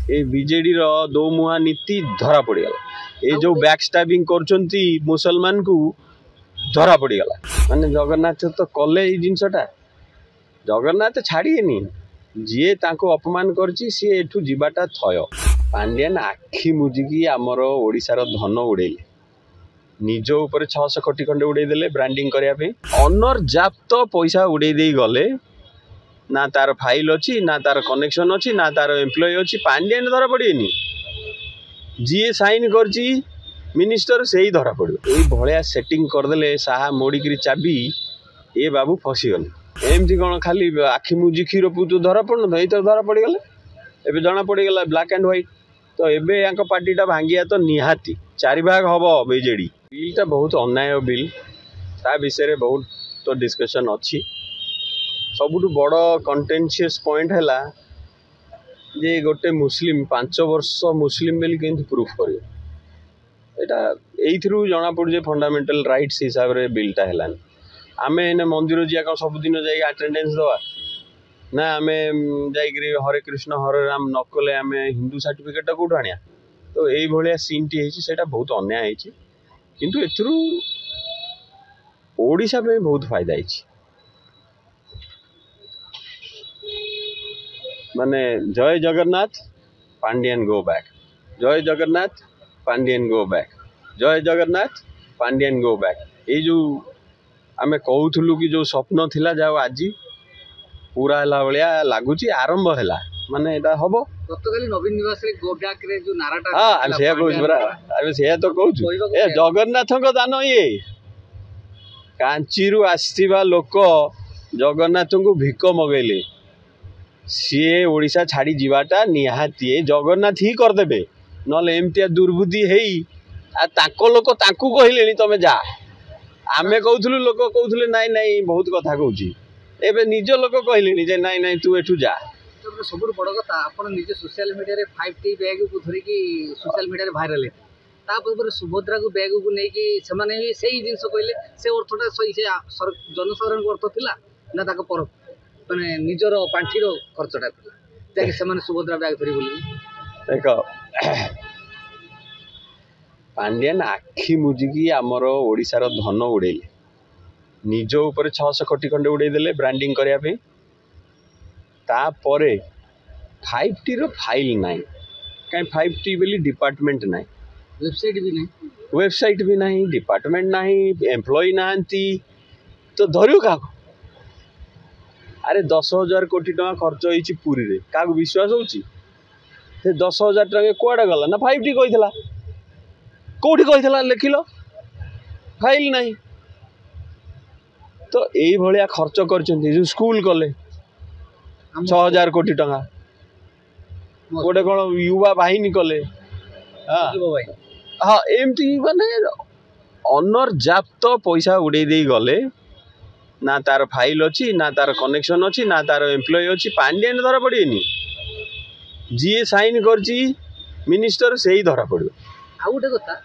ए BJD रो दो मुहा नीति धरा पड़गला ए जो बैक स्टैबिंग करचंती मुसलमान को धरा पड़गला माने जगन्नाथ तो कले ए जिनसटा जगन्नाथ छाड़िएनी जी ताको अपमान करची सी एठू जीवाटा थय पांड्यान आखि मुजिकी आमर ओडिशार धन उड़ेले निज ऊपर 600 कोटी खंडे उड़ेदेले ब्रांडिंग करने अनर जाप्त पैसा उड़े दे गले ना तार फाइल अच्छी ना तार कनेक्शन अच्छी ना तार एम्प्लॉय अच्छी पांड्यान धरा पड़ेनी जी साइन करची मिनिस्टर से ही धरा पड़ो यही भाया सेटिंग करदे साहा मोड़िकी चाबी ए बाबू फसीगले एमती कौन खाली आखि मुझी क्षीर पुतु धरा पड़न ये तो धरा पड़गले एबे जना पड़गला ब्लैक एंड व्हाइट तो एबे यांक पार्टीटा भांगिया तो निहाती 4 भाग हम बीजेडी बिलटा बहुत अन्याय बिल ता विषय बहुत तो डिस्कशन अच्छी सबुठ बड़ कंटेंशियस पॉइंट है जे गोटे मुस्लिम 5 वर्ष मुस्लिम बिल के प्रूफ कर जना पड़े फंडामेंटल राइट्स हिसाब से बिलटा है आम एने मंदिर जा कौन सबुदिन जा अटेंडेंस दवा ना आम जा हरे कृष्ण हरे राम नकले आम हिंदू सर्टिफिकेट कौट आनिया तो ये सीन टी है बहुत अन्याय किंतु एथरू ओडिशा पे बहुत फायदा है माने जय जगन्नाथ पांड्यान गो बैक जय जगन्नाथ पांड्यान गो बैक जय जगन्नाथ पांड्यान गो बैक ये जो आमे कहूलु कि जो स्वप्न थिला जाओ आज पूरा है भाया लगुच आरंभ है माने एटा हबो गतकाली नवीन निवास रे गो बैक रे जो नाराटा हां हम से कहू बरा हम से तो कहू ए जगन्नाथ को दान ये कांची रु आसीबा लोक जगन्नाथ को भिक मगैले सी ओडिशा छाड़ी जीवाटा निहाती जगन्नाथ ही करदे नले एमतिया दुर्बुद्धि हेई आ ताको लोक ताकू कहले तमे जा आमे कहूलु लोक कहूले नाई नाई बहुत कथा कहूची एबे निज लोक कहले जे नाई नाई तू एठू जा सब बड़ कथा आप निजे सोशल मीडिया रे 5T बैग को धरिकी सोशल मीडिया रे वायरल है सुभद्रा को बैग को लेकिन से जिनस कहले से अर्थटा सही से जनसाधारण को अर्थ थिला ना ताको पर माने निजर पांठीर खर्चटा थिला ताकि से माने सुभद्रा बैग धरि बोली देखो पांड्यान आखि मुजिकी आमर ओडिशार धन उड़ेले निज ऊपर 600 कोटी खंडे उड़ेदेले ब्रांडिंग करने तापर 5T रो फाइल ना कहीं 5T बोली डिपार्टमेंट ना वेबसाइट भी नहीं डिपार्टमेंट ना एम्प्लॉय नहांती तो धरियो क्या अरे 10,000 कोटी टका खर्च होती पुरी रे क्या विश्वास होची 10,000 टका कुआडे गला ना 5T कही कौटी कही लिखिल फाइल नहीं तो यही भाया खर्च कर स्कूल कले 6,000 कोटी टका गोटे कौन युवा बाहिनी कले हाँ एमती माने अनर जाप्त पैसा उड़े दे गले ना तार फाइल अच्छी ना तार कनेक्शन अच्छी ना तार एम्प्लॉय अच्छी पांड्यान धरा पड़ेनी जी साइन करची मिनिस्टर से ही धरा पड़ो आ गोटे कथा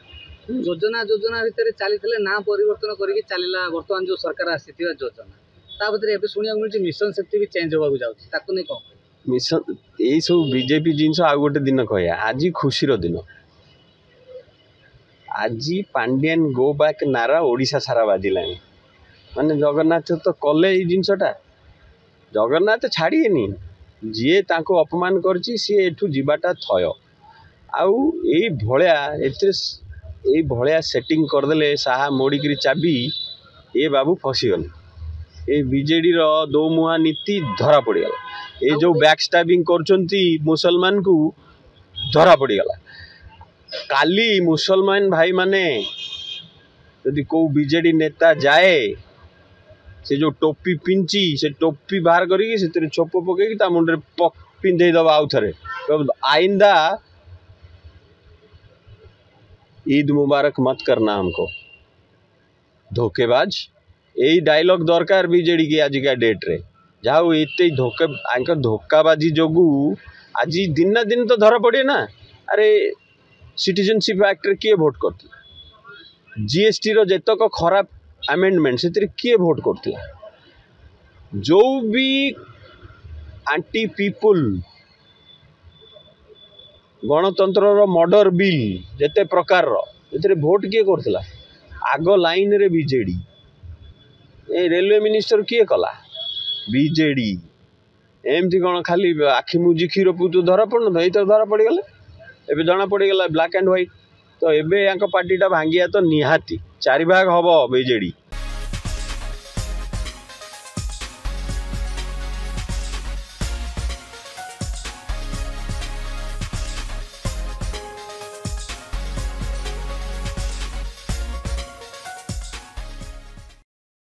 योजना योजना भितर चली ना परिवर्तन करके चलला वर्तमान जो सरकार आसी योजना ता शुणा मिली मिशन शक्ति भी चेंज होगा जाऊँ नहीं कौन मिशन यही सब बीजेपी जिनस आ गोटे दिन कह आज खुशी दिन आज पांड्यान गो बैक नारा ओडिशा सारा बाजिला माने जगन्नाथ तो कले ये जिनसटा जगन्नाथ छाड़िएनी जी ताको अपमान करची सी एठू जीवाटा थय आउ यही भाया सेटिंग करदे साहा मोड़िकी चाबी ए बाबू फसीगले ये बीजेडी रो दो मुहा नीति धरा पड़गला ये जो बैक स्टैबिंग करचंती मुसलमान को धरा पड़गला काली मुसलमान भाई माने यदि को बीजेडी नेता जाए से जो टोपी पिंची से टोपी बाहर करी से छोप पकई मुंडे पिंधे दबा आउ थे आइंदा ईद मुबारक मत करना हमको धोखेबाज यही डायलॉग दरकार बीजेडी की आज का डेट रे जाओ ये धोखाबाजी जोगु आज दिन ना दिन तो धरा पड़े ना अरे सिटीजनशिप एक्ट रे किए भोट करती जीएसटी रो जेतक खराब अमेंडमेंट से किए भोट करता जो भी एंटी पीपुल गणतंत्र मर्डर बिल जेते प्रकार भोट किए करथिला आग लाइन रे बीजेडी ए रेलवे मिनिस्टर किए कला बीजेडी एमती कौन खाली आखि मुझी क्षीर पुतु धरा पड़न ये धरा पड़गले एबे जना पड़गला ब्लैक एंड व्हाइट तो एबे पार्टी टा भांगिया तो निहाती 4 भाग हम बीजेडी